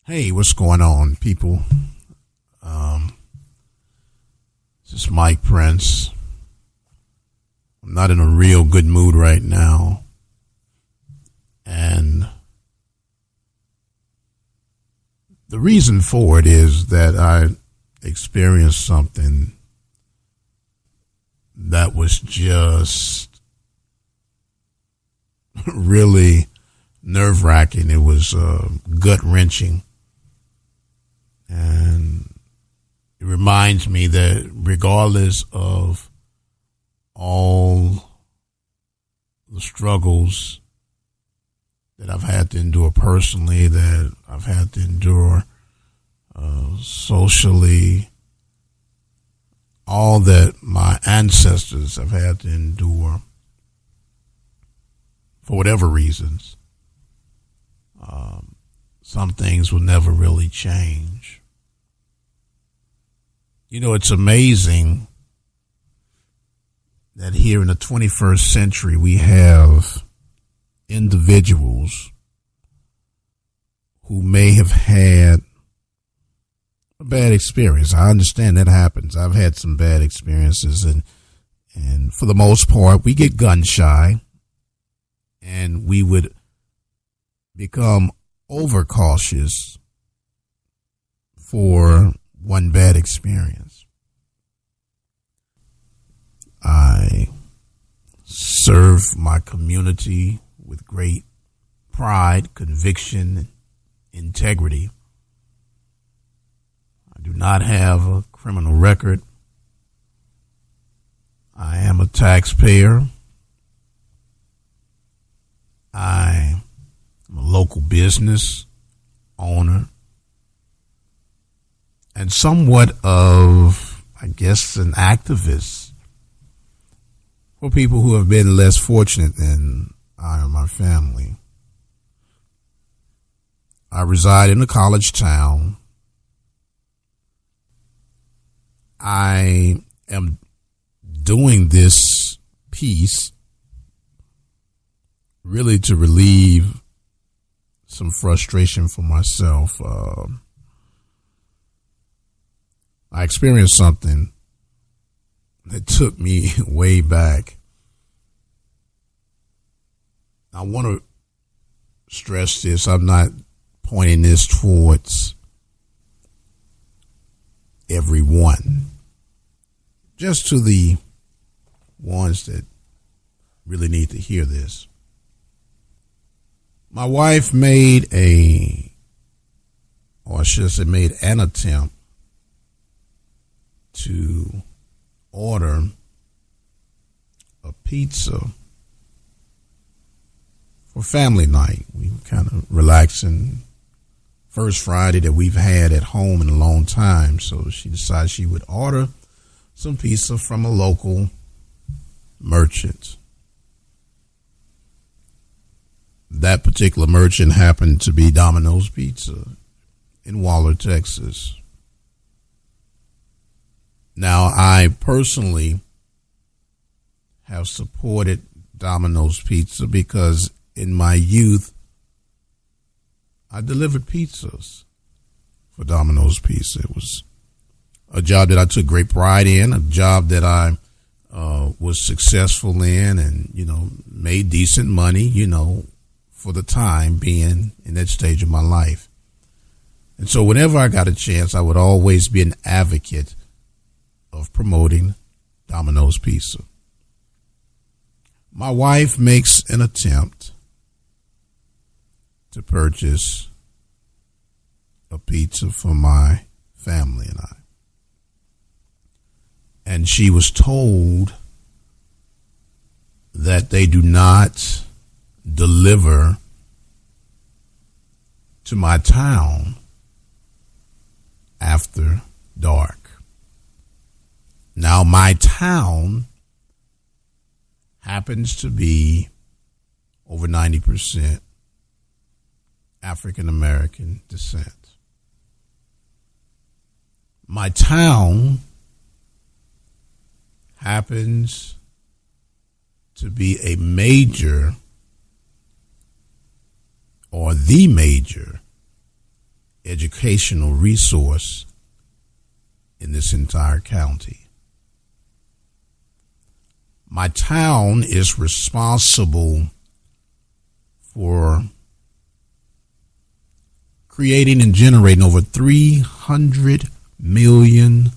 Hey, what's going on, people? Um, this is Mike Prince. I'm not in a real good mood right now. And the reason for it is that I experienced something that was just really nerve-wracking. It was gut-wrenching. And it reminds me that regardless of all the struggles that I've had to endure personally, that I've had to endure socially, all that my ancestors have had to endure for whatever reasons, some things will never really change. You know, it's amazing that here in the 21st century we have individuals who may have had a bad experience. I understand that happens. I've had some bad experiences, and for the most part we get gun shy and we would become overcautious for one bad experience. I serve my community with great pride, conviction, integrity. I do not have a criminal record. I am a taxpayer. I am a local business owner and somewhat of, I guess, an activist for people who have been less fortunate than I or my family. I reside in a college town. I am doing this piece really to relieve some frustration for myself. I experienced something that took me way back. I want to stress this. I'm not pointing this towards everyone, just to the ones that really need to hear this. My wife made an attempt to order a pizza for family night. We were kind of relaxing. First Friday that we've had at home in a long time, so she decided she would order some pizza from a local merchant. That particular merchant happened to be Domino's Pizza in Waller, Texas. Now, I personally have supported Domino's Pizza because in my youth, I delivered pizzas for Domino's Pizza. It was a job that I took great pride in, a job that I was successful in and, made decent money, for the time being in that stage of my life. And so whenever I got a chance, I would always be an advocate of promoting Domino's Pizza. My wife makes an attempt to purchase a pizza for my family and I. And she was told that they do not deliver to my town after dark. Now, my town happens to be over 90% African American descent. My town happens to be a major or the major educational resource in this entire county. My town is responsible for creating and generating over $300 million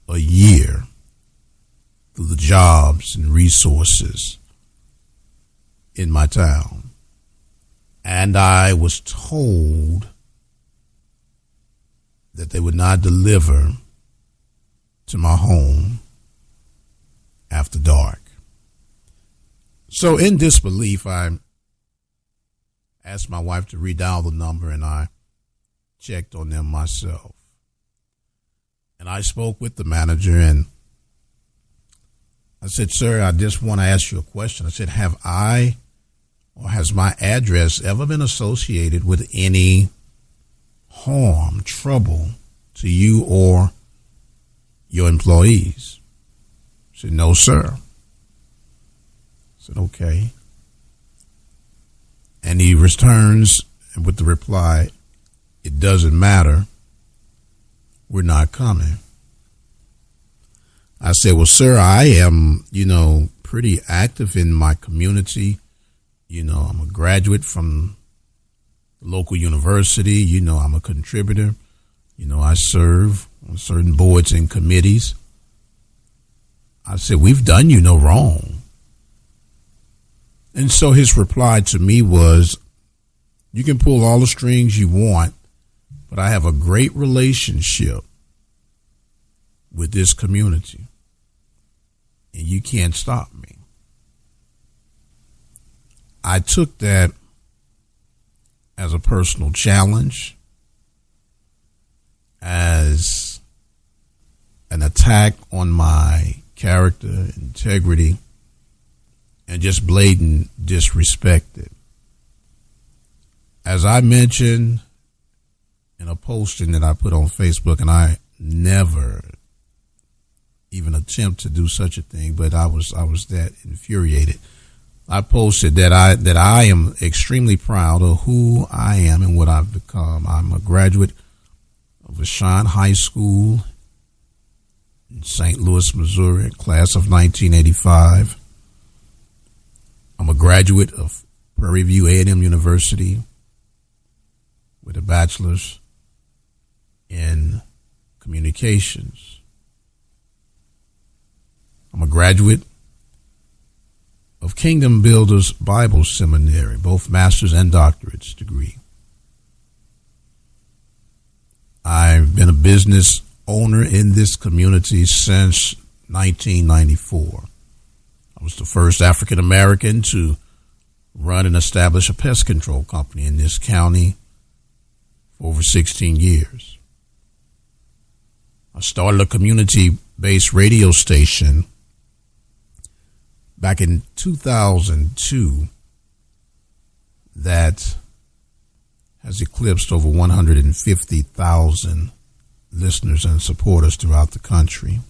a year through the jobs and resources in my town. And I was told that they would not deliver to my home after dark. So in disbelief, I asked my wife to redial the number, and I checked on them myself. And I spoke with the manager, and I said, "Sir, I just want to ask you a question." I said, "Have I or has my address ever been associated with any harm, trouble to you or your employees?" He said, "No, sir." I said, "Okay." And he returns with the reply, "It doesn't matter. We're not coming." I said, "Well, sir, I am, pretty active in my community. I'm a graduate from the local university. I'm a contributor. I serve on certain boards and committees." I said, "We've done you no wrong." And so his reply to me was, "You can pull all the strings you want, but I have a great relationship with this community, and you can't stop me." I took that as a personal challenge, as an attack on my character, integrity, and just blatant disrespect. As I mentioned in a posting that I put on Facebook, and I never even attempt to do such a thing, but I was that infuriated. I posted that I am extremely proud of who I am and what I've become. I'm a graduate of Vashon High School in St. Louis, Missouri, class of 1985. I'm a graduate of Prairie View A&M University with a bachelor's in communications. I'm a graduate of Kingdom Builders Bible Seminary, both master's and doctorate's degree. I've been a business owner in this community since 1994. I was the first African American to run and establish a pest control company in this county for over 16 years. I started a community-based radio station back in 2002 that has eclipsed over 150,000 listeners and supporters throughout the country.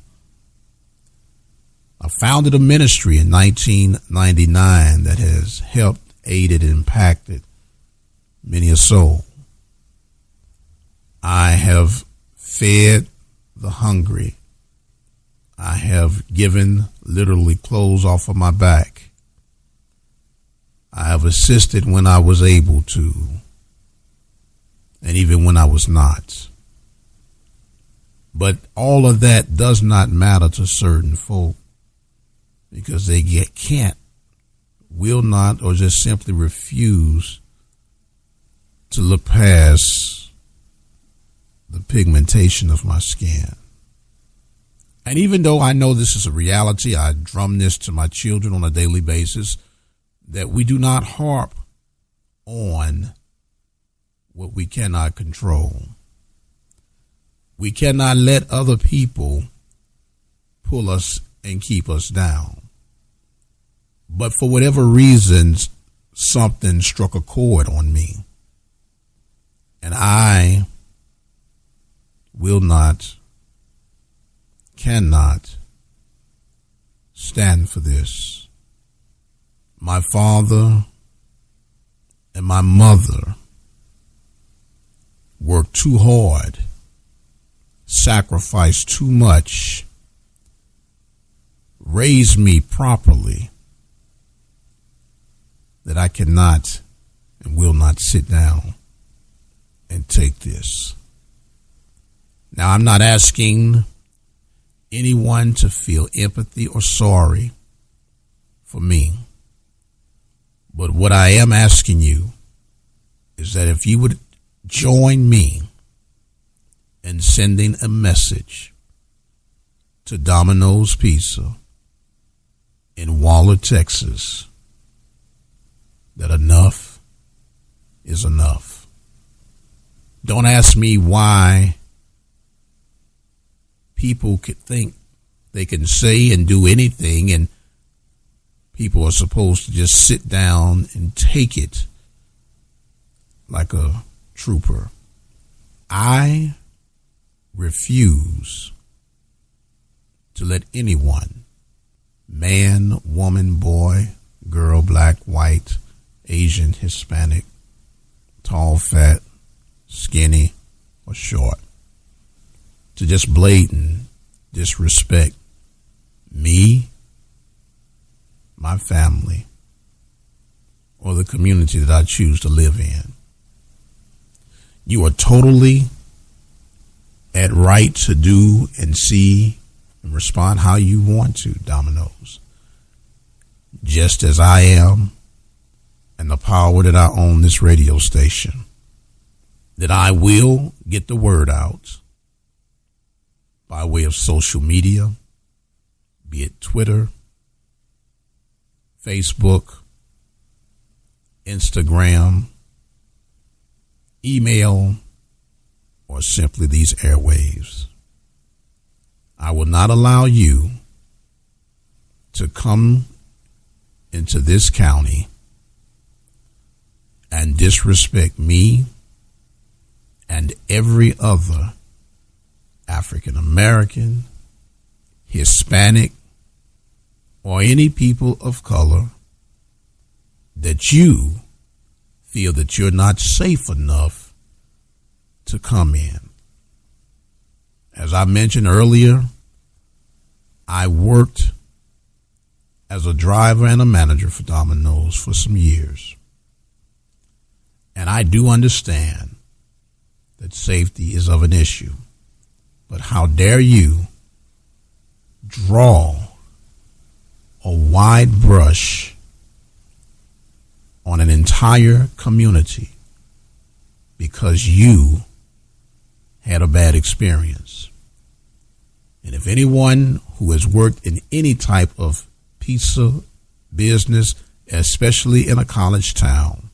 I founded a ministry in 1999 that has helped, aided, and impacted many a soul. I have fed the hungry. I have given literally clothes off of my back. I have assisted when I was able to, and even when I was not. But all of that does not matter to certain folk, because they can't, will not, or just simply refuse to look past the pigmentation of my skin. And even though I know this is a reality, I drum this to my children on a daily basis, that we do not harp on what we cannot control. We cannot let other people pull us and keep us down. But for whatever reasons, something struck a chord on me. And I will not, cannot stand for this. My father and my mother worked too hard, sacrificed too much, raised me properly, that I cannot and will not sit down and take this. Now, I'm not asking anyone to feel empathy or sorry for me, but what I am asking you is that if you would join me in sending a message to Domino's Pizza in Waller, Texas, that enough is enough. Don't ask me why people could think they can say and do anything and people are supposed to just sit down and take it like a trooper. I refuse to let anyone, man, woman, boy, girl, black, white, Asian, Hispanic, tall, fat, skinny, or short, to just blatant disrespect me, my family, or the community that I choose to live in. You are totally at right to do and see and respond how you want to, Domino's. Just as I am, and the power that I own this radio station, that I will get the word out by way of social media, be it Twitter, Facebook, Instagram, email, or simply these airwaves. I will not allow you to come into this county and disrespect me and every other African American, Hispanic, or any people of color that you feel that you're not safe enough to come in. As I mentioned earlier, I worked as a driver and a manager for Domino's for some years. And I do understand that safety is of an issue. But how dare you draw a wide brush on an entire community because you had a bad experience. And if anyone who has worked in any type of pizza business, especially in a college town,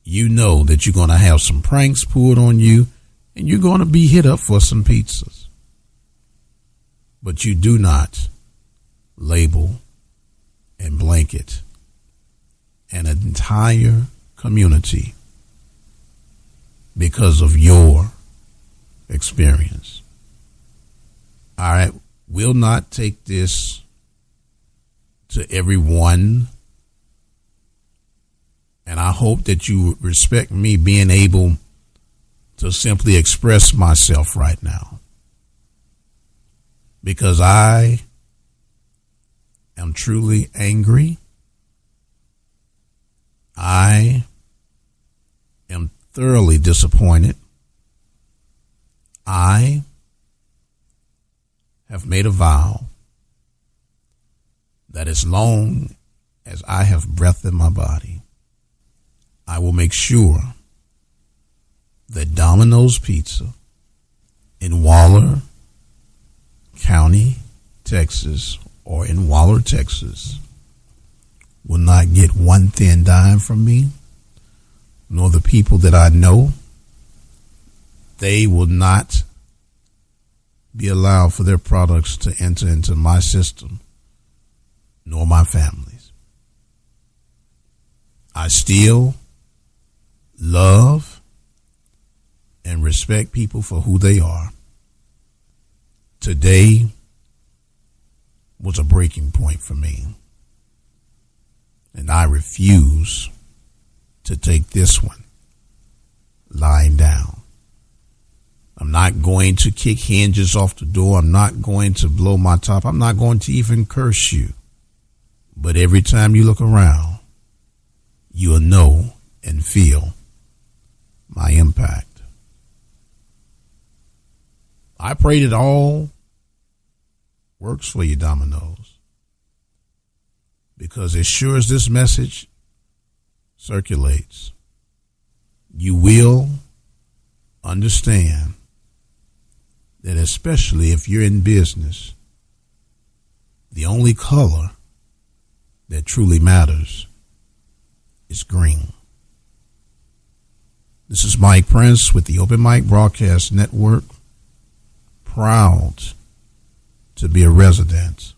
you know that you're going to have some pranks pulled on you and you're going to be hit up for some pizzas. But you do not label and blanket an entire community because of your experience. All right, we'll not take this to everyone, and I hope that you respect me being able to simply express myself right now, because I am truly angry. I am thoroughly disappointed. I have made a vow that as long as I have breath in my body, I will make sure that Domino's Pizza in Waller County, Texas, or in Waller, Texas, will not get one thin dime from me, nor the people that I know. They will not be allowed for their products to enter into my system, nor my family's. I still love and respect people for who they are. Today was a breaking point for me, and I refuse to take this one lying down. I'm not going to kick hinges off the door. I'm not going to blow my top. I'm not going to even curse you. But every time you look around, you'll know and feel my impact. I pray that all works for you, Dominoes, because as sure as this message circulates, you will understand that, especially if you're in business, the only color that truly matters is green. This is Mike Prince with the Open Mic Broadcast Network, proud to be a resident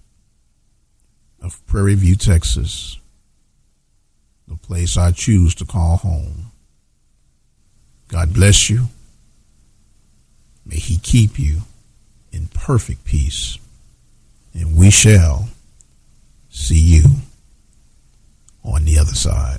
of Prairie View, Texas, the place I choose to call home. God bless you. May he keep you in perfect peace, and we shall see you on the other side.